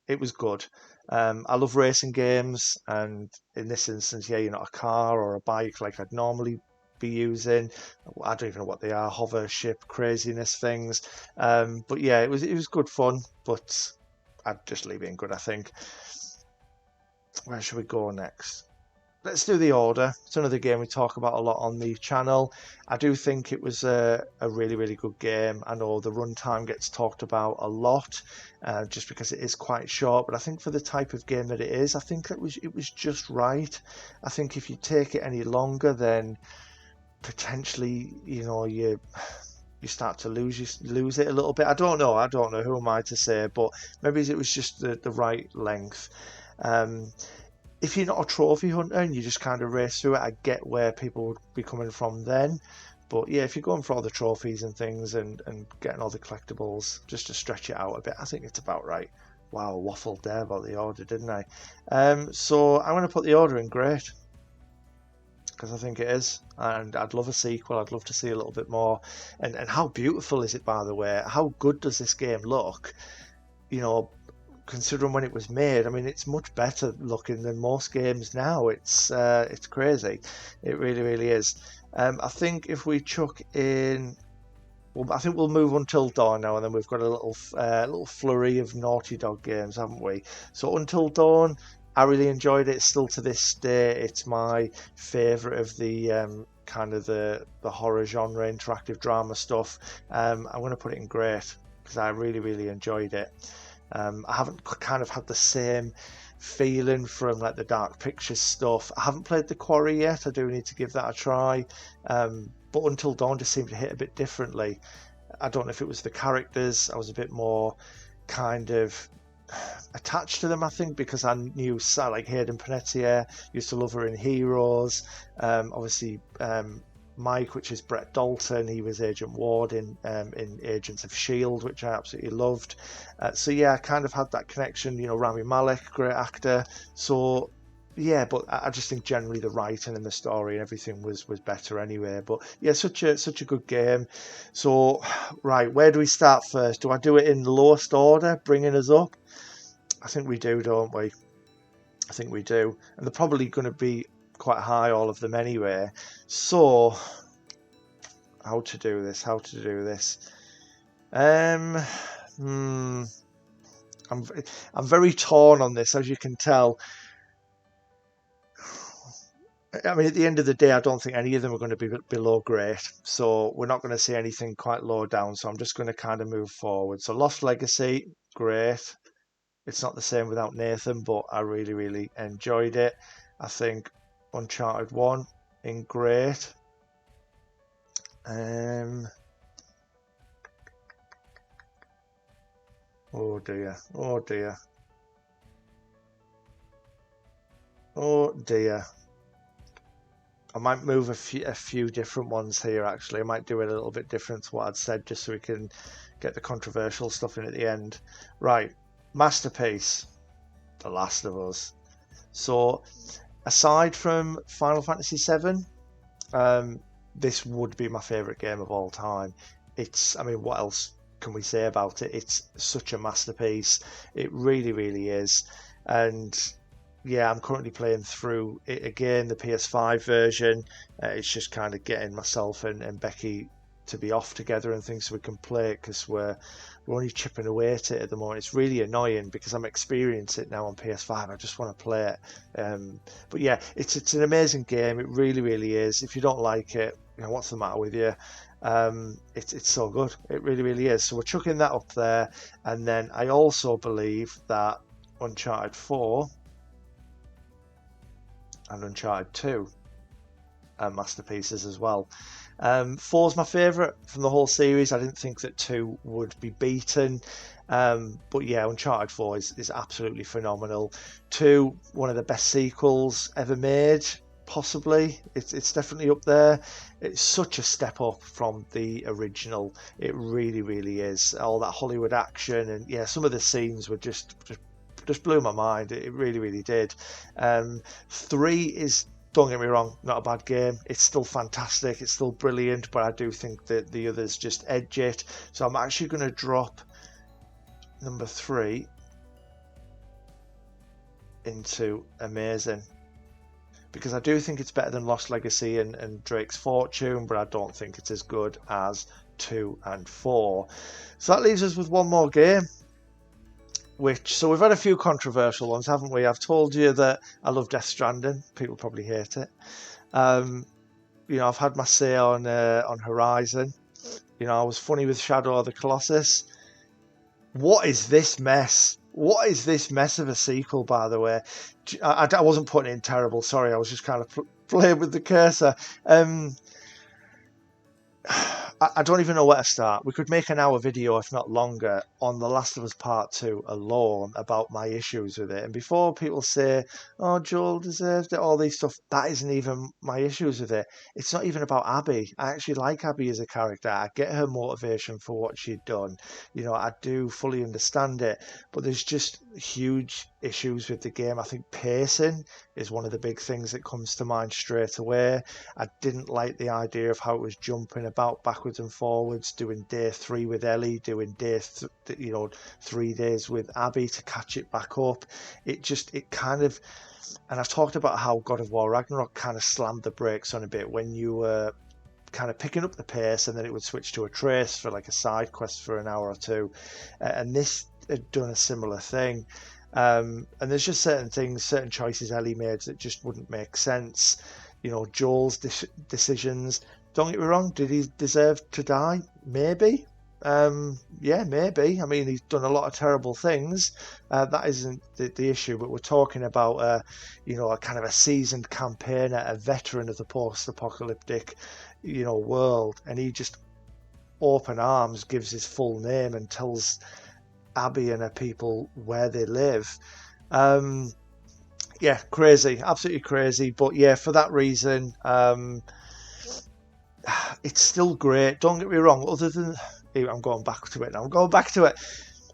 It was good. I love racing games, and in this instance, yeah, you're not a car or a bike like I'd normally be using. I don't even know what they are, hover, ship, craziness things. But yeah, it was good fun, but I'd just leave it in good, I think. Where should we go next? Let's do The Order. It's another game we talk about a lot on the channel. I do think it was a really, really good game. I know the runtime gets talked about a lot, just because it is quite short. But I think for the type of game that it is, I think it was just right. I think if you take it any longer, then potentially, you start to lose it a little bit. I don't know. Who am I to say? But maybe it was just the right length. If you're not a trophy hunter and you just kind of race through it, I get where people would be coming from then. But yeah, if you're going for all the trophies and things and getting all the collectibles, just to stretch it out a bit, I think it's about right. Wow, I waffled there about The Order, didn't I? So I'm going to put The Order in great, because I think it is, and I'd love a sequel. I'd love to see a little bit more. And how beautiful is it, by the way? How good does this game look? Considering when it was made, I mean, it's much better looking than most games now. It's crazy. It really, really is. I think if we chuck in, well, I think we'll move Until Dawn now, and then we've got a little flurry of Naughty Dog games, haven't we? So Until Dawn, I really enjoyed it. Still to this day, it's my favourite of the kind of the horror genre, interactive drama stuff. I'm going to put it in great because I really, really enjoyed it. I haven't kind of had the same feeling from like the Dark Pictures stuff. I haven't played The Quarry yet. I do need to give that a try. But Until Dawn just seemed to hit a bit differently. I don't know if it was the characters. I was a bit more kind of attached to them, I think, because I knew like Hayden Panettiere, used to love her in Heroes. Obviously, Mike, which is Brett Dalton, he was Agent Ward in Agents of S.H.I.E.L.D., which I absolutely loved. So yeah, I kind of had that connection. Rami Malek, great actor. So yeah, but I just think generally the writing and the story and everything was better anyway. But yeah, such a good game. So right, where do we start first? Do I do it in the lowest order, bringing us up? I think we do, don't we? I think we do. And they're probably going to be quite high, all of them anyway. So how to do this? I'm very torn on this, as you can tell. I mean, at the end of the day, I don't think any of them are going to be below great. So we're not going to see anything quite low down. So I'm just going to kind of move forward. So Lost Legacy, great. It's not the same without Nathan, but I really, really enjoyed it. I think Uncharted 1 in great. Oh dear. I might move a few different ones here, actually. I might do it a little bit different to what I'd said, just so we can get the controversial stuff in at the end. Right, masterpiece, The Last of Us. So, aside from Final Fantasy VII, this would be my favourite game of all time. I mean, what else can we say about it? It's such a masterpiece. It really, really is. And yeah, I'm currently playing through it again, the PS5 version. It's just kind of getting myself and Becky to be off together and things so we can play it, because we're only chipping away at it at the moment. It's really annoying because I'm experiencing it now on PS5. I just want to play it. But yeah, it's an amazing game. It really, really is. If you don't like it, what's the matter with you? It's so good. It really, really is. So we're chucking that up there. And then I also believe that Uncharted 4 and Uncharted 2 are masterpieces as well. 4's my favourite from the whole series. I didn't think that 2 would be beaten. But yeah, Uncharted 4 is absolutely phenomenal. 2, one of the best sequels ever made, possibly. It's definitely up there. It's such a step up from the original. It really, really is. All that Hollywood action, and yeah, some of the scenes were just blew my mind. It really, really did. 3 is, don't get me wrong, not a bad game. It's still fantastic. It's still brilliant, but I do think that the others just edge it. So I'm actually going to drop number 3 into amazing, because I do think it's better than Lost Legacy and Drake's Fortune, but I don't think it's as good as 2 and 4. So that leaves us with one more game. So we've had a few controversial ones, haven't we? I've told you that I love Death Stranding. People probably hate it. I've had my say on Horizon. I was funny with Shadow of the Colossus. What is this mess? What is this mess of a sequel, by the way? I wasn't putting it in terrible. Sorry, I was just kind of playing with the cursor. I don't even know where to start. We could make an hour video, if not longer, on The Last of Us Part 2 alone about my issues with it. And before people say, oh, Joel deserved it, all these stuff, that isn't even my issues with it. It's not even about Abby. I actually like Abby as a character. I get her motivation for what she'd done. I do fully understand it. But there's just huge issues with the game. I think pacing is one of the big things that comes to mind straight away. I didn't like the idea of how it was jumping about backwards and forwards, doing day 3 with Ellie, doing day 3 days with Abby to catch it back up. It kind of, and I've talked about how God of War Ragnarok kind of slammed the brakes on a bit when you were kind of picking up the pace, and then it would switch to a trace for like a side quest for an hour or two, and this had done a similar thing. And there's just certain choices Ellie made that just wouldn't make sense. Joel's decisions. Don't get me wrong, did he deserve to die? Maybe. Yeah, maybe. I mean, he's done a lot of terrible things. That isn't the issue, but we're talking about, a kind of a seasoned campaigner, a veteran of the post-apocalyptic, world, and he just open arms gives his full name and tells Abby and her people where they live. Yeah, crazy, absolutely crazy. But yeah, for that reason, it's still great. Don't get me wrong. Other than, I'm going back to it now.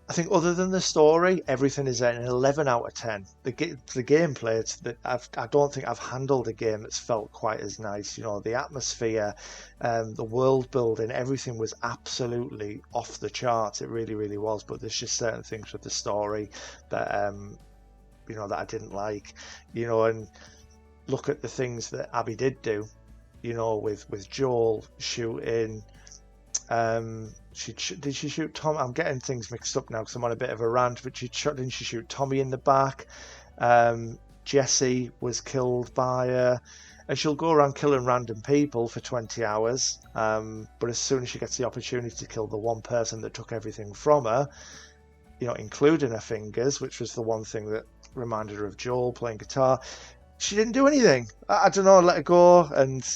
I think other than the story, everything is an 11 out of 10. The gameplay, I don't think I've handled a game that's felt quite as nice. The atmosphere, the world building, everything was absolutely off the charts. It really, really was. But there's just certain things with the story that, that I didn't like. And look at the things that Abby did do. With Joel shooting. Did she shoot Tom? I'm getting things mixed up now because I'm on a bit of a rant. But didn't she shoot Tommy in the back? Jesse was killed by her, and she'll go around killing random people for 20 hours. But as soon as she gets the opportunity to kill the one person that took everything from her, including her fingers, which was the one thing that reminded her of Joel playing guitar, she didn't do anything. I don't know, let her go. And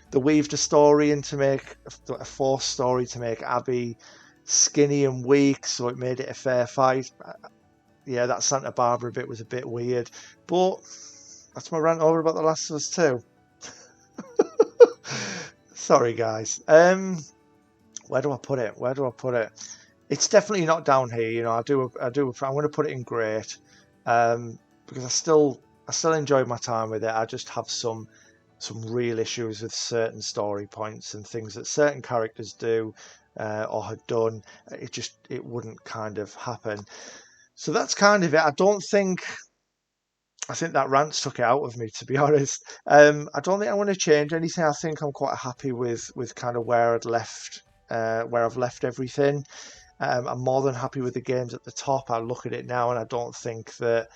they weaved a story in to make a forced story to make Abby skinny and weak, so it made it a fair fight. Yeah, that Santa Barbara bit was a bit weird, but that's my rant over about The Last of Us 2. Sorry, guys. Where do I put it? It's definitely not down here. I'm going to put it in great, because I still enjoyed my time with it. I just have some real issues with certain story points and things that certain characters do or had done. It wouldn't kind of happen. So that's kind of it. I think that rant took it out of me, to be honest. I don't think I want to change anything. I think I'm quite happy with kind of where I've left everything. I'm more than happy with the games at the top. I look at it now and I don't think that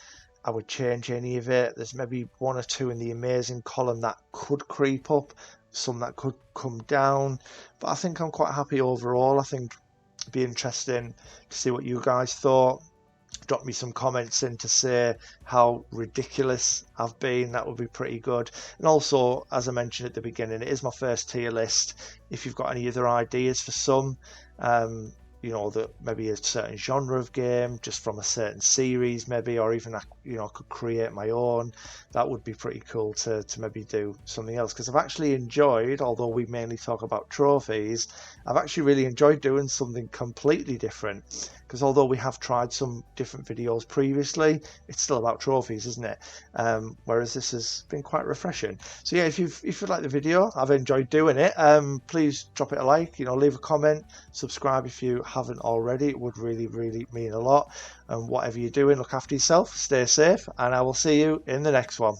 I would change any of it. There's maybe one or two in the amazing column that could creep up, some that could come down, but I think I'm quite happy overall. I think it'd be interesting to see what you guys thought. drop me some comments in to say how ridiculous I've been. That would be pretty good. And also, as I mentioned at the beginning, it is my first tier list. If you've got any other ideas for some, you know, that maybe a certain genre of game, just from a certain series maybe, or even, you know, I could create my own, that would be pretty cool to maybe do something else. Because I've actually enjoyed, although we mainly talk about trophies, I've actually really enjoyed doing something completely different. Because although we have tried some different videos previously, it's still about trophies, isn't it? Whereas this has been quite refreshing. So yeah, if you like the video, I've enjoyed doing it. Please drop it a like, you know, leave a comment, subscribe if you haven't already. It would really, really mean a lot. And whatever you're doing, look after yourself, stay safe, and I will see you in the next one.